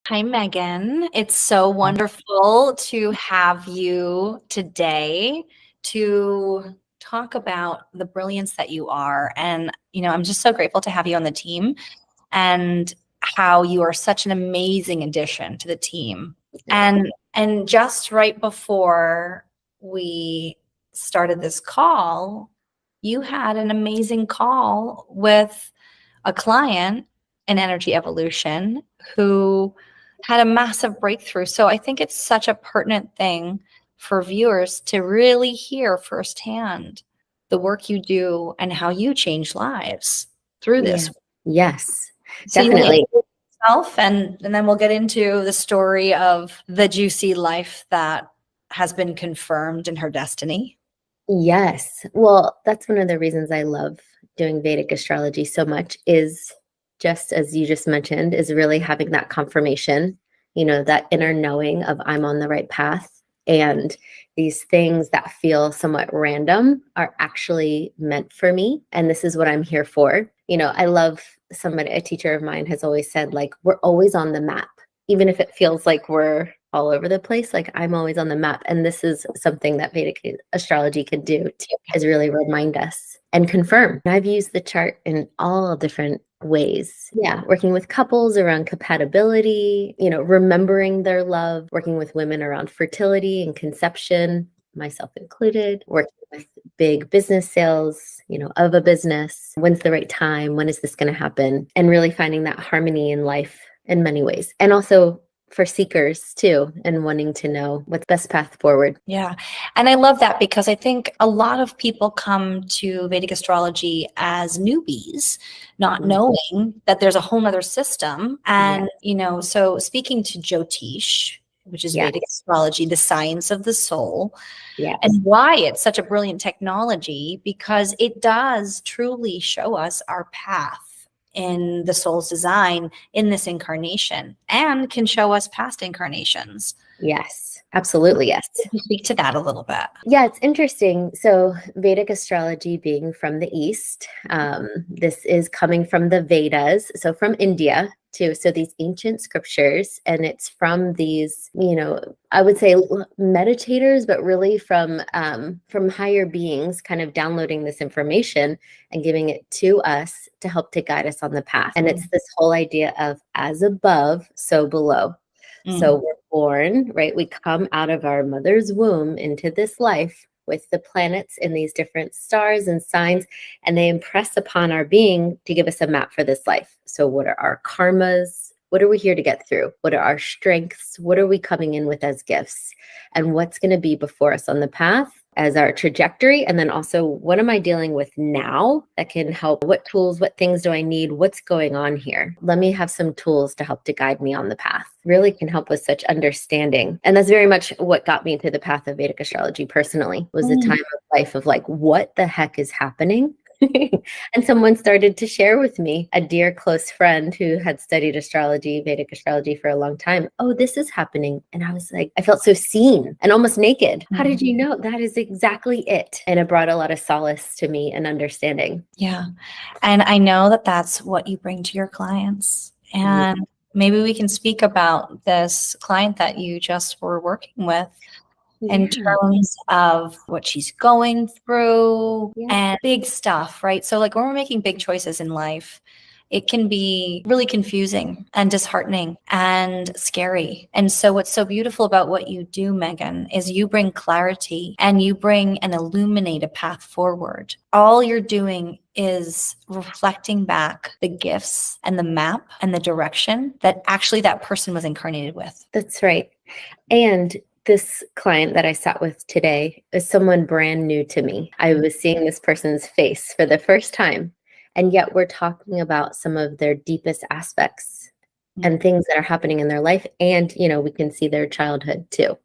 Hi, Megan. It's so wonderful to have you today to talk about the brilliance that you are. And, I'm just so grateful to have you on the team and how you are such an amazing addition to the team. And just right before we started this call, you had an amazing call with a client in energy evolution who had a massive breakthrough. So I think it's such a pertinent thing for viewers to really hear firsthand the work you do and how you change lives through Yeah. this. Yes, So you want to definitely. introduce yourself, and then we'll get into the story of the juicy life that has been confirmed in her destiny. Yes. Well, that's one of the reasons I love doing Vedic astrology so much is just as you just mentioned, is really having that confirmation, that inner knowing of I'm on the right path. And these things that feel somewhat random are actually meant for me. And this is what I'm here for. I love a teacher of mine has always said, like, we're always on the map, even if it feels like we're all over the place. Like, I'm always on the map. And this is something that Vedic astrology can do too, is really remind us and confirm. I've used the chart in all different ways. Yeah, working with couples around compatibility, remembering their love, working with women around fertility and conception, myself included, working with big business sales, of a business. When's the right time? When is this going to happen? And really finding that harmony in life in many ways. And also for seekers too, and wanting to know what's best path forward. Yeah. And I love that because I think a lot of people come to Vedic astrology as newbies, not knowing that there's a whole nother system. And, so speaking to Jyotish, which is Vedic astrology, the science of the soul, and why it's such a brilliant technology, because it does truly show us our path in the soul's design in this incarnation and can show us past incarnations. Yes, absolutely. Yes. Can you speak to that a little bit? Yeah, it's interesting. So Vedic astrology being from the East, this is coming from the Vedas, so from India too. So these ancient scriptures, and it's from these, I would say meditators, but really from higher beings, kind of downloading this information and giving it to us to help to guide us on the path. And it's this whole idea of as above, so below. So we're born, right? We come out of our mother's womb into this life with the planets in these different stars and signs, and they impress upon our being to give us a map for this life. So what are our karmas? What are we here to get through? What are our strengths? What are we coming in with as gifts? And what's going to be before us on the path as our trajectory? And then also, what am I dealing with now that can help? What tools, what things do I need? What's going on here? Let me have some tools to help to guide me on the path. Really can help with such understanding. And that's very much what got me into the path of Vedic astrology personally, was a time of life of like, what the heck is happening? And someone started to share with me, a dear close friend who had studied astrology, Vedic astrology for a long time. Oh, this is happening. And I was like, I felt so seen and almost naked. How did you know? That is exactly it. And it brought a lot of solace to me and understanding. Yeah. And I know that that's what you bring to your clients. And maybe we can speak about this client that you just were working with in terms of what she's going through and big stuff, right? So like when we're making big choices in life, it can be really confusing and disheartening and scary. And so what's so beautiful about what you do, Megan, is you bring clarity and you bring and illuminate a path forward. All you're doing is reflecting back the gifts and the map and the direction that actually that person was incarnated with. That's right. And this client that I sat with today is someone brand new to me. I was seeing this person's face for the first time, and yet we're talking about some of their deepest aspects and things that are happening in their life. And, we can see their childhood too.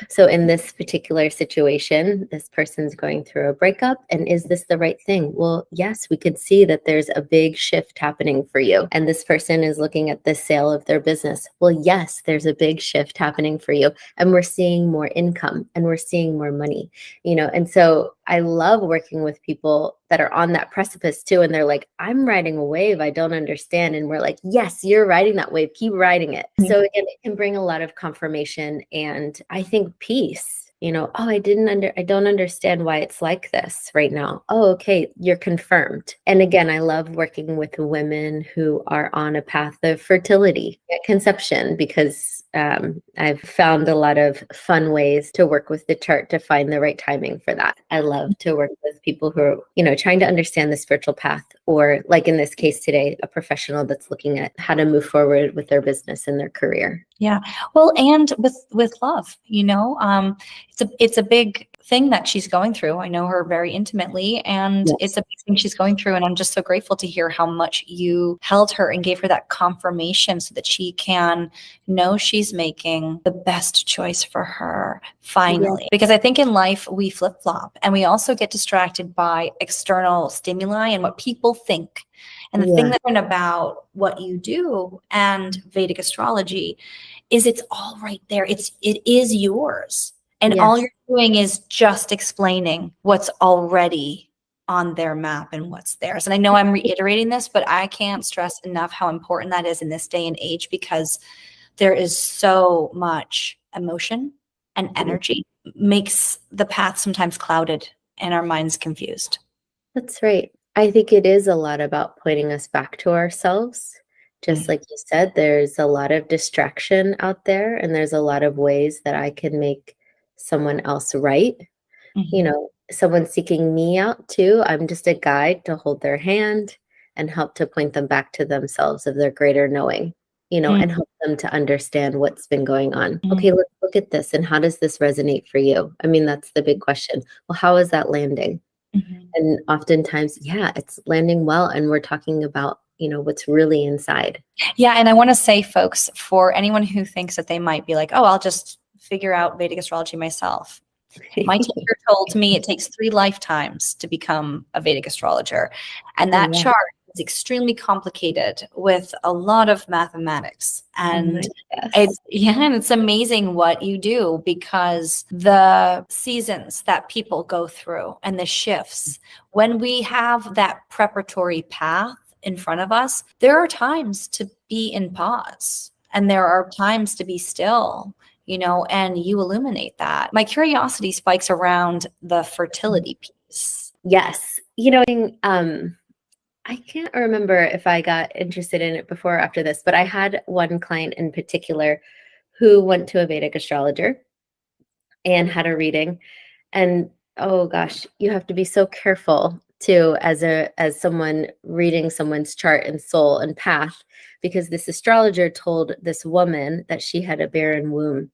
So in this particular situation, this person's going through a breakup. And is this the right thing? Well, yes, we could see that there's a big shift happening for you. And this person is looking at the sale of their business. Well, yes, there's a big shift happening for you. And we're seeing more income and we're seeing more money, and so I love working with people that are on that precipice too. And they're like, I'm riding a wave I don't understand. And we're like, yes, you're riding that wave. Keep riding it. So again, it can bring a lot of confirmation and I think peace. Oh, I don't understand why it's like this right now. Oh, okay, you're confirmed. And again, I love working with women who are on a path of fertility at conception because I've found a lot of fun ways to work with the chart to find the right timing for that. I love to work with people who are, trying to understand the spiritual path, or like in this case today, a professional that's looking at how to move forward with their business and their career. Yeah. Well, and with love, it's a big thing that she's going through. I know her very intimately, and Yes. it's a big thing she's going through. And I'm just so grateful to hear how much you held her and gave her that confirmation so that she can know she's making the best choice for her finally. Yes. Because I think in life we flip flop and we also get distracted by external stimuli and what people think. And the thing that's about what you do and Vedic astrology is it's all right there. It is yours. And all you're doing is just explaining what's already on their map and what's theirs. And I know I'm reiterating this, but I can't stress enough how important that is in this day and age, because there is so much emotion and energy makes the path sometimes clouded and our minds confused. That's right. I think it is a lot about pointing us back to ourselves. Just like you said, there's a lot of distraction out there, and there's a lot of ways that I can make someone else right. Someone seeking me out too. I'm just a guide to hold their hand and help to point them back to themselves of their greater knowing, and help them to understand what's been going on. Okay, let's look at this. And how does this resonate for you? I mean, that's the big question. Well, how is that landing? And oftentimes, it's landing well. And we're talking about, what's really inside. Yeah. And I want to say, folks, for anyone who thinks that they might be like, oh, I'll just figure out Vedic astrology myself. My teacher told me it takes 3 lifetimes to become a Vedic astrologer. And that chart is extremely complicated with a lot of mathematics. And it's amazing what you do, because the seasons that people go through and the shifts, when we have that preparatory path in front of us, there are times to be in pause and there are times to be still. And you illuminate that. My curiosity spikes around the fertility piece. Yes. I can't remember if I got interested in it before or after this, but I had one client in particular who went to a Vedic astrologer and had a reading. And oh gosh, you have to be so careful too as someone reading someone's chart and soul and path, because this astrologer told this woman that she had a barren womb.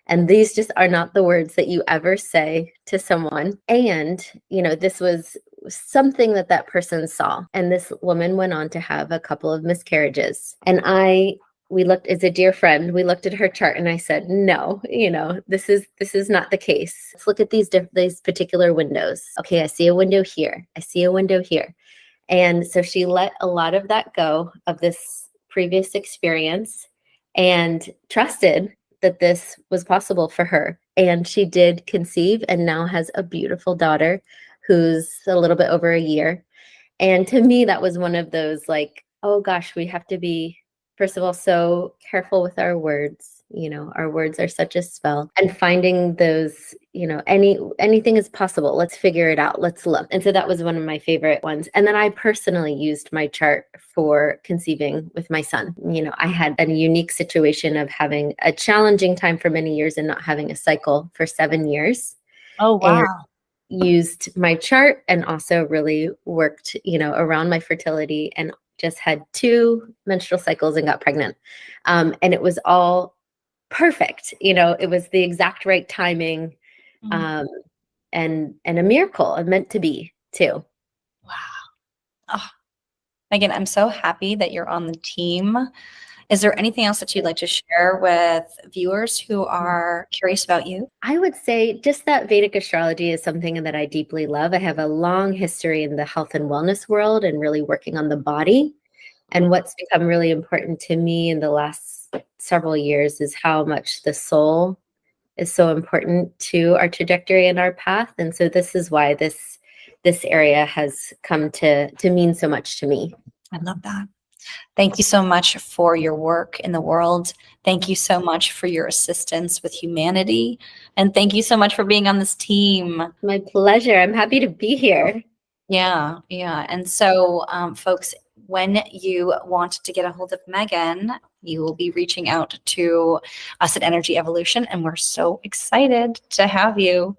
And these just are not the words that you ever say to someone. And, this was something that person saw. And this woman went on to have a couple of miscarriages. And we looked, as a dear friend, we looked at her chart and I said, no, this is not the case. Let's look at these particular windows. Okay, I see a window here. I see a window here. And so she let a lot of that go, of this previous experience, and trusted that this was possible for her. And she did conceive and now has a beautiful daughter who's a little bit over a year. And to me, that was one of those like, oh gosh, we have to be, first of all, so careful with our words. Our words are such a spell, and finding those, anything is possible. Let's figure it out. Let's look. And so that was one of my favorite ones. And then I personally used my chart for conceiving with my son. I had a unique situation of having a challenging time for many years and not having a cycle for 7 years. Oh, wow. And used my chart and also really worked, around my fertility, and just had 2 menstrual cycles and got pregnant. And it was all perfect. It was the exact right timing, and a miracle, and meant to be too. Wow. Oh, Meghan, I'm so happy that you're on the team. Is there anything else that you'd like to share with viewers who are curious about you? I would say just that Vedic astrology is something that I deeply love. I have a long history in the health and wellness world and really working on the body. And what's become really important to me in the last several years is how much the soul is so important to our trajectory and our path. And so this is why this area has come to mean so much to me. I love that. Thank you so much for your work in the world. Thank you so much for your assistance with humanity. And thank you so much for being on this team. My pleasure. I'm happy to be here. Yeah. And so, folks, when you want to get a hold of Meghan, you will be reaching out to us at Energy Evolution, and we're so excited to have you.